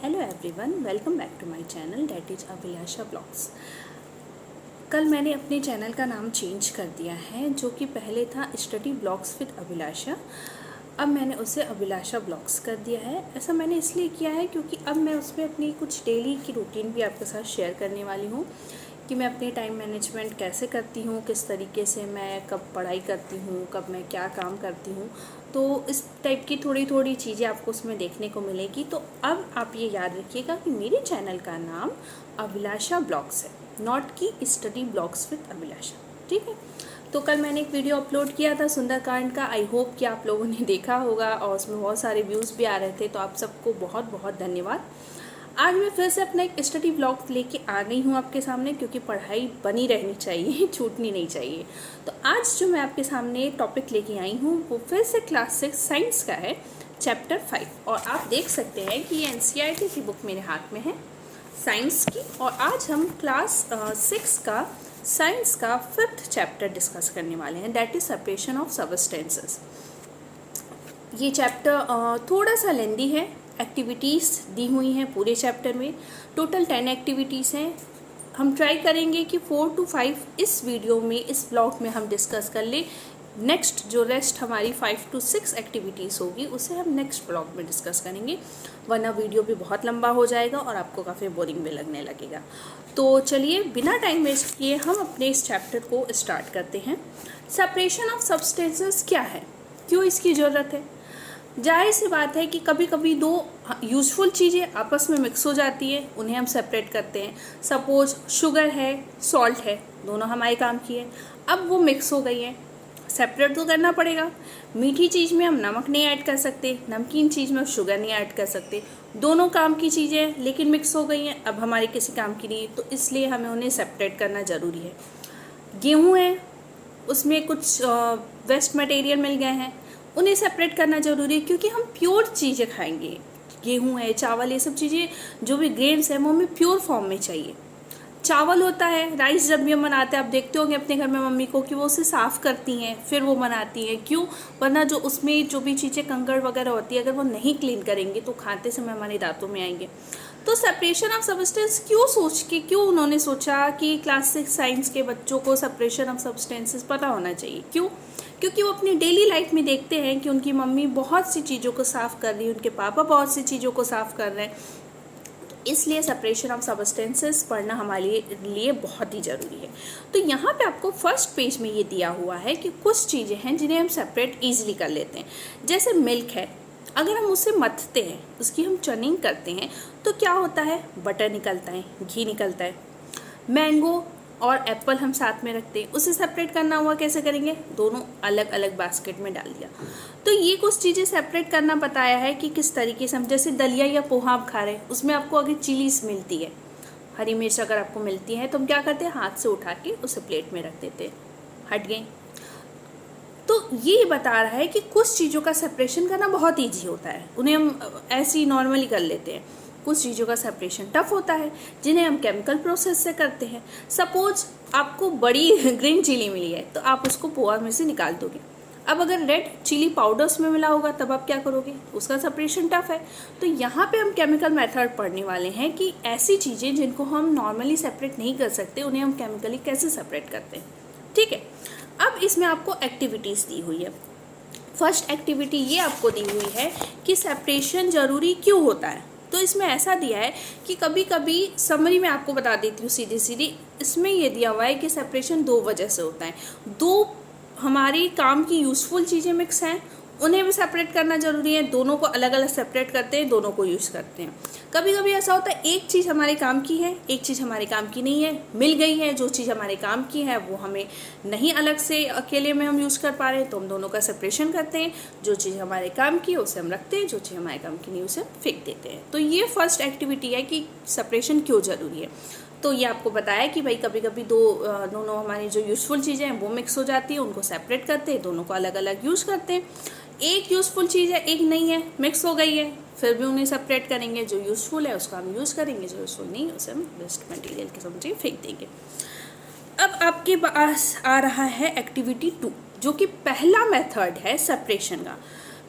Hello everyone, welcome back to my channel that is Abhilasha blogs. कल मैंने अपने channel का नाम चेंज कर दिया है, जो कि पहले था स्टडी ब्लॉग्स विद अभिलाषा। अब मैंने उसे अभिलाषा ब्लॉग्स कर दिया है। ऐसा मैंने इसलिए किया है क्योंकि अब मैं उसमें अपनी कुछ डेली की रूटीन भी आपके साथ शेयर करने वाली हूँ कि मैं अपनी टाइम मैनेजमेंट कैसे करती हूँ, किस तरीके से मैं कब पढ़ाई करती हूँ, कब मैं क्या काम करती हूँ। तो इस टाइप की थोड़ी थोड़ी चीज़ें आपको उसमें देखने को मिलेगी। तो अब आप ये याद रखिएगा कि मेरे चैनल का नाम अभिलाषा ब्लॉग्स है, नॉट कि स्टडी ब्लॉग्स विद अभिलाषा। ठीक है। तो कल मैंने एक वीडियो अपलोड किया था सुंदरकांड का। आई होप कि आप लोगों ने देखा होगा और उसमें बहुत सारे व्यूज़ भी आ रहे थे, तो आप सबको बहुत बहुत धन्यवाद। आज मैं फिर से अपना एक स्टडी ब्लॉग लेके आ गई हूँ आपके सामने, क्योंकि पढ़ाई बनी रहनी चाहिए, छूटनी नहीं चाहिए। तो आज जो मैं आपके सामने टॉपिक लेके आई हूँ वो फिर से क्लास 6 साइंस का है, चैप्टर 5। और आप देख सकते हैं कि ये एनसीईआरटी की बुक मेरे हाथ में है साइंस की। और आज हम क्लास 6 का साइंस का 5th चैप्टर डिस्कस करने वाले हैं, that is separation of substances. ये चैप्टर थोड़ा सा लेंदी है। एक्टिविटीज़ दी हुई हैं पूरे चैप्टर में, टोटल 10 एक्टिविटीज़ हैं। हम ट्राई करेंगे कि 4 to 5 इस वीडियो में, इस ब्लॉग में हम डिस्कस कर ले। नेक्स्ट जो रेस्ट हमारी 5 to 6 एक्टिविटीज़ होगी उसे हम नेक्स्ट ब्लॉग में डिस्कस करेंगे, वरना वीडियो भी बहुत लंबा हो जाएगा और आपको काफ़ी बोरिंग भी लगने लगेगा। तो चलिए बिना टाइम वेस्ट किए हम अपने इस चैप्टर को स्टार्ट करते हैं। सेपरेशन ऑफ सब्सटेंसेस क्या है, क्यों इसकी ज़रूरत है? जाहिर सी बात है कि कभी कभी दो यूज़फुल चीज़ें आपस में मिक्स हो जाती है, उन्हें हम सेपरेट करते हैं। सपोज शुगर है, सॉल्ट है, दोनों हमारे काम की है। अब वो मिक्स हो गई है, सेपरेट तो करना पड़ेगा। मीठी चीज़ में हम नमक नहीं ऐड कर सकते, नमकीन चीज़ में शुगर नहीं ऐड कर सकते। दोनों काम की चीज़ें हैं लेकिन मिक्स हो गई हैं, अब हमारे किसी काम की नहीं, तो इसलिए हमें उन्हें सेपरेट करना ज़रूरी है। गेहूँ है, उसमें कुछ वेस्ट मटेरियल मिल गए हैं, उन्हें सेपरेट करना ज़रूरी है क्योंकि हम प्योर चीज़ें खाएंगे। गेहूँ है, चावल, ये सब चीज़ें जो भी ग्रेन्स हैं वो हमें प्योर फॉर्म में चाहिए। चावल होता है, राइस जब भी हम बनाते हैं, आप देखते होंगे अपने घर में मम्मी को कि वो उसे साफ़ करती हैं फिर वो बनाती हैं। क्यों? वरना जो उसमें जो भी चीज़ें कंकड़ वगैरह होती है, अगर वो नहीं क्लीन करेंगे तो खाते समय हमारे दांतों में आएंगे। तो सेपरेशन ऑफ सब्सटेंस क्यों उन्होंने सोचा कि क्लास 6 साइंस के बच्चों को सेपरेशन ऑफ सब्सटेंसेस पता होना चाहिए। क्यों? क्योंकि वो अपनी डेली लाइफ में देखते हैं कि उनकी मम्मी बहुत सी चीज़ों को साफ़ कर रही है, उनके पापा बहुत सी चीज़ों को साफ़ कर रहे हैं। इसलिए सेपरेशन ऑफ सब्सटेंसेस पढ़ना हमारे लिए बहुत ही ज़रूरी है। तो यहाँ पे आपको फर्स्ट पेज में ये दिया हुआ है कि कुछ चीज़ें हैं जिन्हें हम सेपरेट ईजिली कर लेते हैं। जैसे मिल्क है, अगर हम उसे मथते हैं, उसकी हम चर्निंग करते हैं, तो क्या होता है? बटर निकलता है, घी निकलता है। मैंगो और एप्पल हम साथ में रखते हैं, उसे सेपरेट करना हुआ कैसे करेंगे? दोनों अलग अलग बास्केट में डाल दिया। तो ये कुछ चीज़ें सेपरेट करना बताया है कि किस तरीके से हम, जैसे दलिया या पोहा आप खा रहे हैं, उसमें आपको अगर चिलीज मिलती है, हरी मिर्च अगर आपको मिलती है, तो हम क्या करते हैं? हाथ से उठा के उसे प्लेट में रख देते हैं, हट गई। तो ये बता रहा है कि कुछ चीज़ों का सेपरेशन करना बहुत ईजी होता है, उन्हें हम ऐसे ही नॉर्मली कर लेते हैं। कुछ चीज़ों का सेपरेशन टफ होता है जिन्हें हम केमिकल प्रोसेस से करते हैं। सपोज आपको बड़ी ग्रीन चिली मिली है, तो आप उसको पोहा में से निकाल दोगे। अब अगर रेड चिली पाउडर उसमें मिला होगा तब आप क्या करोगे? उसका सेपरेशन टफ है। तो यहाँ पे हम केमिकल मेथड पढ़ने वाले हैं कि ऐसी चीज़ें जिनको हम नॉर्मली सेपरेट नहीं कर सकते, उन्हें हम केमिकली कैसे सेपरेट करते हैं। ठीक है। अब इसमें आपको एक्टिविटीज़ दी हुई है। फर्स्ट एक्टिविटी ये आपको दी हुई है कि सेपरेशन ज़रूरी क्यों होता है। तो इसमें ऐसा दिया है कि कभी कभी, समरी में आपको बता देती हूँ सीधी सीधी, इसमें ये दिया हुआ है कि सेपरेशन दो वजह से होता है। दो हमारी काम की यूज़फुल चीज़ें मिक्स हैं, उन्हें भी सेपरेट करना ज़रूरी है। दोनों को अलग अलग सेपरेट करते हैं, दोनों को यूज़ करते हैं। कभी कभी ऐसा होता है एक चीज़ हमारे काम की है, एक चीज़ हमारे काम की नहीं है, मिल गई है। जो चीज़ हमारे काम की है वो हमें नहीं अलग से अकेले में हम यूज़ कर पा रहे हैं, तो हम दोनों का सेपरेशन करते हैं। जो चीज़ हमारे काम की है उसे हम रखते हैं, जो चीज़ हमारे काम की नहीं उसे फेंक देते हैं। तो ये फर्स्ट एक्टिविटी है कि सेपरेशन क्यों ज़रूरी है। तो ये आपको बताया कि भाई कभी कभी दोनों हमारी जो यूज़फुल चीज़ें हैं वो मिक्स हो जाती है, उनको सेपरेट करते हैं, दोनों को अलग अलग यूज़ करते हैं। एक यूज़फुल चीज़ है, एक नहीं है, मिक्स हो गई है, फिर भी उन्हें सेपरेट करेंगे। जो यूज़फुल है उसको हम यूज़ करेंगे, जो यूज़फुल नहीं उसे हम वेस्ट मटेरियल के समझिए फेंक देंगे। अब आपके पास आ रहा है एक्टिविटी 2, जो कि पहला मेथड है सेपरेशन का।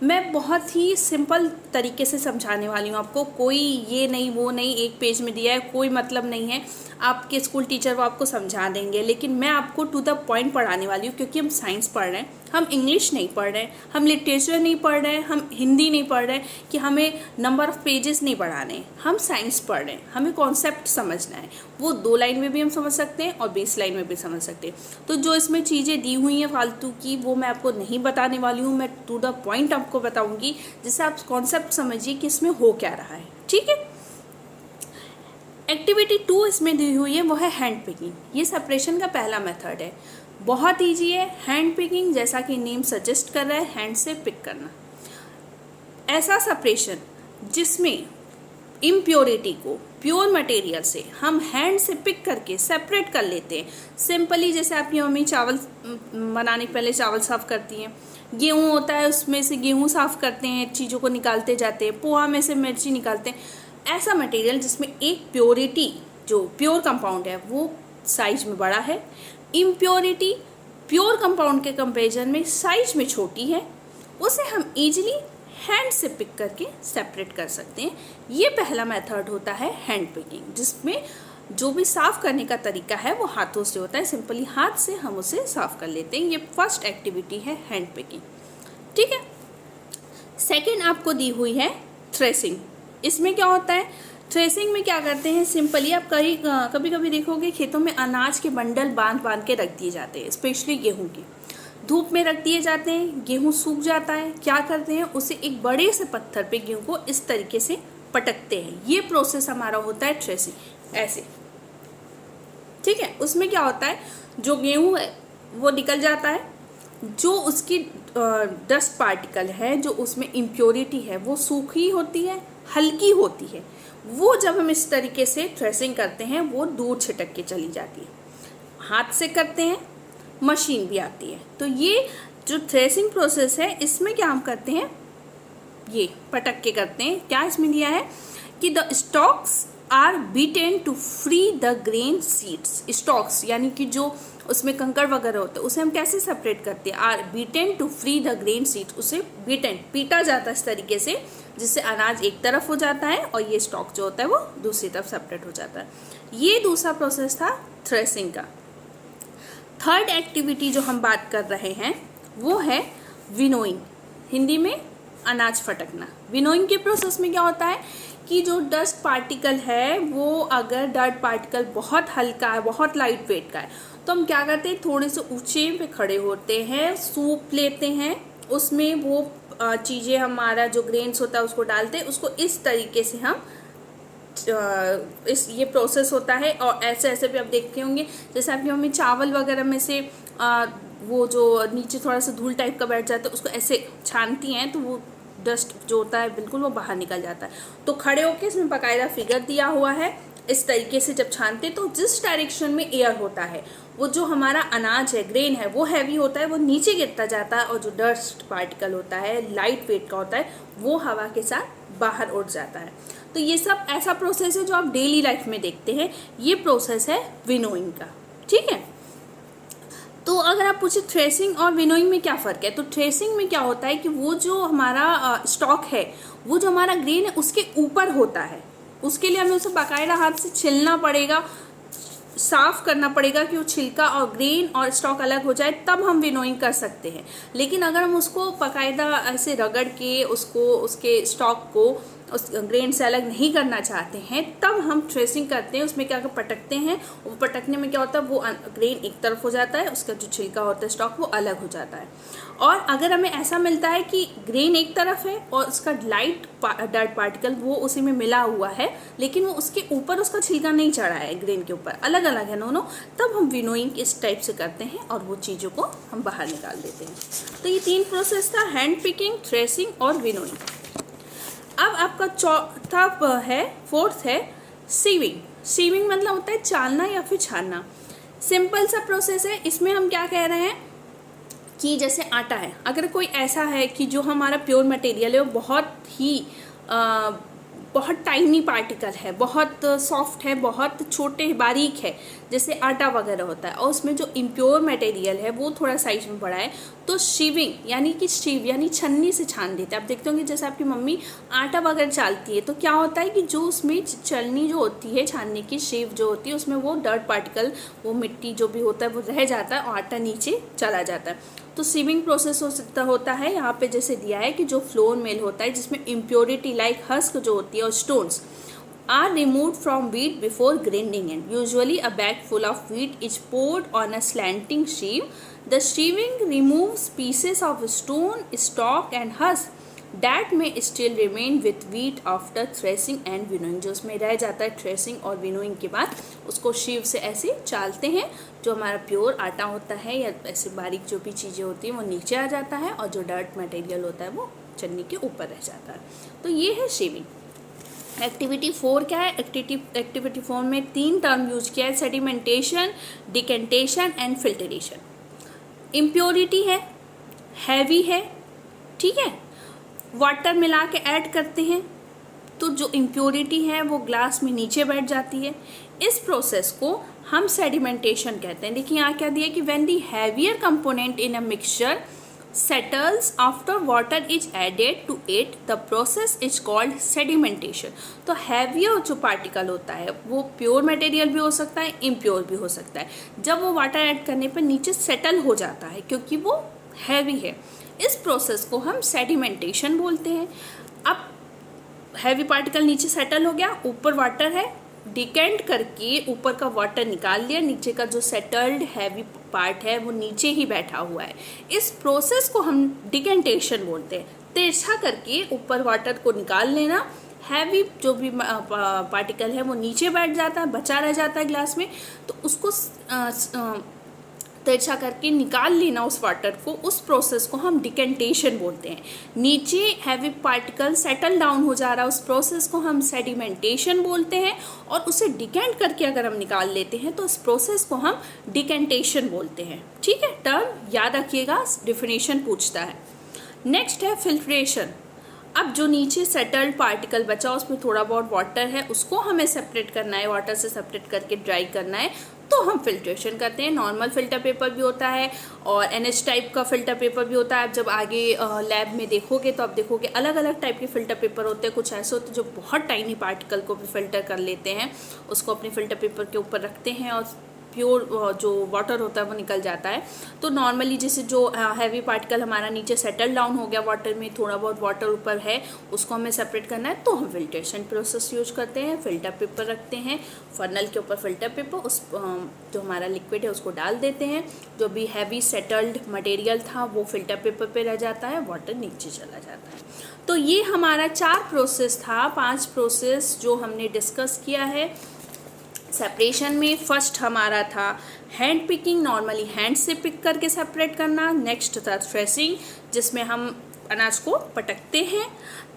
मैं बहुत ही सिंपल तरीके से समझाने वाली हूँ आपको। कोई ये नहीं वो नहीं, एक पेज में दिया है, कोई मतलब नहीं है। आपके स्कूल टीचर वो आपको समझा देंगे, लेकिन मैं आपको टू द पॉइंट पढ़ाने वाली हूँ, क्योंकि हम साइंस पढ़ रहे हैं, हम इंग्लिश नहीं पढ़ रहे हैं, हम लिटरेचर नहीं पढ़ रहे हैं, हम हिंदी नहीं पढ़ रहे हैं कि हमें नंबर ऑफ़ पेजेस नहीं पढ़ाने हैं। हम साइंस पढ़ रहे हैं, हमें कॉन्सेप्ट समझना है। वो 2 लाइन में भी हम समझ सकते हैं और 20 लाइन में भी समझ सकते हैं। तो जो इसमें चीज़ें दी हुई हैं फालतू की, वो मैं आपको नहीं बताने वाली हूँ। मैं टू द पॉइंट आपको बताऊँगी, जिससे आप कॉन्सेप्ट समझिए कि इसमें हो क्या रहा है। ठीक है। एक्टिविटी 2 इसमें दी हुई है, वो है हैंड पिकिंग। ये सेपरेशन का पहला मेथड है, बहुत ईजी है। हैंड पिकिंग, जैसा कि नेम सजेस्ट कर रहा है, हैंड से पिक करना। ऐसा सेपरेशन जिसमें इम्प्योरिटी को प्योर मटेरियल से हम हैंड से पिक करके सेपरेट कर लेते हैं। सिंपली जैसे आपकी मम्मी चावल बनाने के पहले चावल साफ़ करती हैं, गेहूँ होता है उसमें से गेहूँ साफ़ करते हैं, चीज़ों को निकालते जाते हैं, पोहा में से मिर्ची निकालते हैं। ऐसा मटेरियल जिसमें एक प्योरिटी, जो प्योर कंपाउंड है, वो साइज में बड़ा है, इम्प्योरिटी प्योर कंपाउंड के कंपेरिजन में साइज में छोटी है, उसे हम इजीली हैंड से पिक करके सेपरेट कर सकते हैं। ये पहला मेथड होता है हैंड पिकिंग, जिसमें जो भी साफ़ करने का तरीका है वो हाथों से होता है। सिंपली हाथ से हम उसे साफ़ कर लेते हैं। ये फर्स्ट एक्टिविटी है हैंड पिकिंग। ठीक है। सेकेंड आपको दी हुई है थ्रेसिंग। इसमें क्या होता है, थ्रेसिंग में क्या करते हैं, सिंपली आप कभी कभी देखोगे खेतों में अनाज के बंडल बांध के रख दिए जाते हैं, स्पेशली गेहूं के। धूप में रख दिए जाते हैं, गेहूं सूख जाता है, क्या करते हैं, उसे एक बड़े से पत्थर पे गेहूं को इस तरीके से पटकते हैं। ये प्रोसेस हमारा होता है थ्रेसिंग, ऐसे। ठीक है। उसमें क्या होता है, जो गेहूं है वो निकल जाता है, जो उसकी डस्ट पार्टिकल है, जो उसमें इम्प्योरिटी है, वो सूखी होती है, हल्की होती है। वो जब हम इस तरीके से थ्रेसिंग करते हैं, वो दूर छिटक के चली जाती है। हाथ से करते हैं, मशीन भी आती है। तो ये जो थ्रेसिंग प्रोसेस है, इसमें क्या हम करते हैं, ये पटक के करते हैं। क्या इसमें दिया है कि the stocks are beaten to free the grain seeds. Stocks यानी कि जो उसमें कंकड़ वगैरह होते हैं, उसे हम कैसे सेपरेट करते हैं, are beaten to free the grain seeds. उसे बीटेन, पीटा जाता है इस तरीके से, जिससे अनाज एक तरफ हो जाता है और ये स्टॉक जो होता है वो दूसरी तरफ सेपरेट हो जाता है। ये दूसरा प्रोसेस था थ्रेसिंग का। थर्ड एक्टिविटी जो हम बात कर रहे हैं वो है विनोइंग, हिंदी में अनाज फटकना। विनोइंग के प्रोसेस में क्या होता है कि जो डस्ट पार्टिकल है, वो अगर डर्ट पार्टिकल बहुत हल्का है, बहुत लाइट वेट का है, तो हम क्या करते हैं, थोड़े से ऊंचे पे खड़े होते हैं, सूप लेते हैं, उसमें वो चीज़ें, हमारा जो ग्रेन्स होता है उसको डालते हैं, उसको इस तरीके से हम ये प्रोसेस होता है। और ऐसे ऐसे भी आप देखते होंगे, जैसे आपकी मम्मी चावल वगैरह में से वो जो नीचे थोड़ा सा धूल टाइप का बैठ जाता है, उसको ऐसे छानती हैं, तो वो डस्ट जो होता है बिल्कुल वो बाहर निकल जाता है। तो खड़े होके इसमें बाकायदा फिगर दिया हुआ है, इस तरीके से जब छानते तो जिस डायरेक्शन में एयर होता है, वो जो हमारा अनाज है, ग्रेन है, वो हैवी होता है, वो नीचे गिरता जाता है, और जो डस्ट पार्टिकल होता है, लाइट वेट का होता है, वो हवा के साथ बाहर उड़ जाता है। तो ये सब ऐसा प्रोसेस है जो आप डेली लाइफ में देखते हैं। ये प्रोसेस है विनोइंग का। ठीक है। तो अगर आप पूछे थ्रेसिंग और विनोइंग में क्या फ़र्क है, तो थ्रेसिंग में क्या होता है कि वो जो हमारा स्टॉक है, वो जो हमारा ग्रेन है, उसके ऊपर होता है। उसके लिए हमें उसे बाकायदा हाथ से छिलना पड़ेगा, साफ़ करना पड़ेगा कि वो छिलका और ग्रेन और स्टॉक अलग हो जाए, तब हम विनोइंग कर सकते हैं। लेकिन अगर हम उसको बाकायदा ऐसे रगड़ के उसको, उसके स्टॉक को उस ग्रेन से अलग नहीं करना चाहते हैं, तब हम थ्रेसिंग करते हैं। उसमें क्या पटकते हैं, वो पटकने में क्या होता है, वो ग्रेन एक तरफ हो जाता है, उसका जो छिलका होता है, स्टॉक, वो अलग हो जाता है। और अगर हमें ऐसा मिलता है कि ग्रेन एक तरफ है और उसका लाइट डर्ट पार्टिकल वो उसी में मिला हुआ है, लेकिन वो उसके ऊपर उसका छिलका नहीं चढ़ा है, ग्रेन के ऊपर अलग अलग है दोनों, तब हम विनोइंग इस टाइप से करते हैं और वो चीज़ों को हम बाहर निकाल देते हैं। तो ये 3 प्रोसेस था, हैंड पिकिंग, थ्रेसिंग और विनोइंग। अब आपका चौथा है, फोर्थ है सीविंग। सीविंग मतलब होता है चालना या फिर छानना। सिंपल सा प्रोसेस है। इसमें हम क्या कह रहे हैं कि जैसे आटा है, अगर कोई ऐसा है कि जो हमारा प्योर मटेरियल है, वो बहुत टाइनी पार्टिकल है, बहुत सॉफ्ट है, बहुत छोटे बारीक है, जैसे आटा वगैरह होता है, और उसमें जो इम्प्योर मटेरियल है वो थोड़ा साइज में बड़ा है, तो शीविंग यानी कि शीव यानी छन्नी से छान देते हैं। आप देखते होंगे जैसे आपकी मम्मी आटा वगैरह चालती है तो क्या होता है कि जो उसमें छलनी जो होती है, छानने की शीव जो होती है, उसमें वो डर्ट पार्टिकल, वो मिट्टी जो भी होता है वो रह जाता है और आटा नीचे चला जाता है। तो सीविंग प्रोसेस होता है यहाँ पे जैसे दिया है कि जो फ्लोर मिल होता है जिसमें इम्प्योरिटी लाइक हस्क जो होती है और stones are removed from wheat before grinding in. Usually a bag full of wheat is poured on a slanting sieve. The sieving removes pieces of stone, stalk and husk that may still remain with wheat after threshing and winnowing. जो उसमें रह जाता है threshing और winnowing के बाद उसको शीव से ऐसे चालते हैं। जो हमारा प्योर आटा होता है या ऐसे बारीक जो भी चीज़ें होती हैं वो नीचे आ जाता है और जो डर्ट मटेरियल होता है वो चन्नी के ऊपर रह जाता है। तो ये है शीविंग। एक्टिविटी 4 क्या है? एक्टिविटी 4 में 3 टर्म यूज किया है, sedimentation, decantation and filtration. Impurity है, हैवी है, ठीक है, वाटर मिला के ऐड करते हैं तो जो इम्प्योरिटी है वो ग्लास में नीचे बैठ जाती है। इस प्रोसेस को हम सेडिमेंटेशन कहते हैं। देखिए यहाँ क्या दिया कि when the heavier component in a mixture settles after water is added to it, the process is called sedimentation। तो heavier जो पार्टिकल होता है वो प्योर मटेरियल भी हो सकता है, इम्प्योर भी हो सकता है। जब वो वाटर ऐड करने पर नीचे सेटल हो जाता है क्योंकि वो हैवी है। इस प्रोसेस को हम सेडिमेंटेशन बोलते हैं। अब हैवी पार्टिकल नीचे सेटल हो गया, ऊपर वाटर है, डिकेंट करके ऊपर का वाटर निकाल लिया, नीचे का जो सेटल्ड हैवी पार्ट है वो नीचे ही बैठा हुआ है। इस प्रोसेस को हम डिकेंटेशन बोलते हैं। तिरछा करके ऊपर वाटर को निकाल लेना, हैवी जो भी पार्टिकल है वो नीचे बैठ जाता है, बचा रह जाता है ग्लास में, तो उसको तिरछा करके निकाल लेना उस वाटर को। उस प्रोसेस को हम डिकेंटेशन बोलते हैं। नीचे हैवी पार्टिकल सेटल डाउन हो जा रहा है, उस प्रोसेस को हम सेडिमेंटेशन बोलते हैं। और उसे डिकेंट करके अगर हम निकाल लेते हैं तो उस प्रोसेस को हम डिकेंटेशन बोलते हैं। ठीक है, टर्म याद रखिएगा, डिफिनेशन पूछता है। नेक्स्ट है फिल्ट्रेशन। अब जो नीचे सेटल्ड पार्टिकल बचा उसमें थोड़ा बहुत वाटर है, उसको हमें सेपरेट करना है, वाटर से सेपरेट करके ड्राई करना है, तो हम फिल्ट्रेशन करते हैं। नॉर्मल फिल्टर पेपर भी होता है और NH टाइप का फिल्टर पेपर भी होता है। आप जब आगे लैब में देखोगे तो आप देखोगे अलग अलग टाइप के फिल्टर पेपर होते हैं। कुछ ऐसे होते हैं जो बहुत टाइनी पार्टिकल को भी फिल्टर कर लेते हैं, उसको अपने फिल्टर पेपर के ऊपर रखते हैं और प्योर जो वाटर होता है वो निकल जाता है। तो नॉर्मली जैसे जो हैवी पार्टिकल हमारा नीचे सेटल डाउन हो गया वाटर में, थोड़ा बहुत वाटर ऊपर है, उसको हमें सेपरेट करना है, तो हम फिल्ट्रेशन प्रोसेस यूज करते हैं। फिल्टर पेपर रखते हैं, फर्नल के ऊपर फिल्टर पेपर, उस जो हमारा लिक्विड है उसको डाल देते हैं। जो भी हैवी सेटल्ड मटेरियल था वो फिल्टर पेपर पे रह जाता है, वाटर नीचे चला जाता है। तो ये हमारा 4 प्रोसेस था, 5 प्रोसेस जो हमने डिस्कस किया है सेपरेशन में। फर्स्ट हमारा था हैंड पिकिंग, नॉर्मली हैंड से पिक करके सेपरेट करना। नेक्स्ट था थ्रेसिंग, जिसमें हम अनाज को पटकते हैं।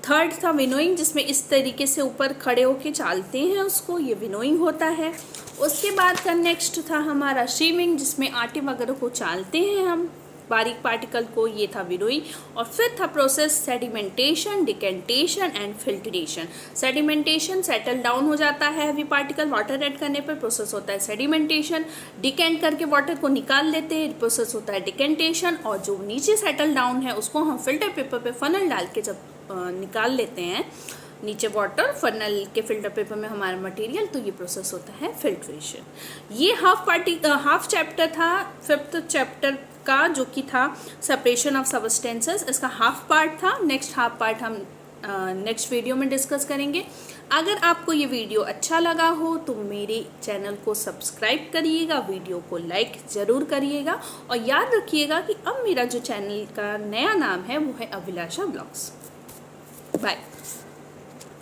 थर्ड था विनोइंग, जिसमें इस तरीके से ऊपर खड़े होके चालते हैं उसको, ये विनोइंग होता है। उसके बाद का नेक्स्ट था हमारा शीविंग, जिसमें आटे वगैरह को चालते हैं हम बारीक पार्टिकल को, ये था विनोइंग। और फिर था process sedimentation, decantation and filtration. Sedimentation, settle down हो जाता है हैवी पार्टिकल, वाटर ऐड करने पर प्रोसेस होता है सेडिमेंटेशन। डिकेंट करके वाटर को निकाल लेते हैं, प्रोसेस होता है डिकेंटेशन। और जो नीचे सेटल डाउन है उसको हम फिल्टर पेपर पे फनल डाल के जब निकाल लेते हैं नीचे वाटर, फनल के फिल्टर पेपर में हमारा मटेरियल, तो ये प्रोसेस होता है फिल्ट्रेशन। ये हाफ चैप्टर था 5th चैप्टर का, जो कि था सेपरेशन ऑफ सब्सटेंसेस। इसका हाफ पार्ट था। नेक्स्ट हाफ पार्ट हम नेक्स्ट वीडियो में डिस्कस करेंगे। अगर आपको ये वीडियो अच्छा लगा हो तो मेरे चैनल को सब्सक्राइब करिएगा, वीडियो को लाइक ज़रूर करिएगा और याद रखिएगा कि अब मेरा जो चैनल का नया नाम है वो है अभिलाषा ब्लॉग्स। बाय।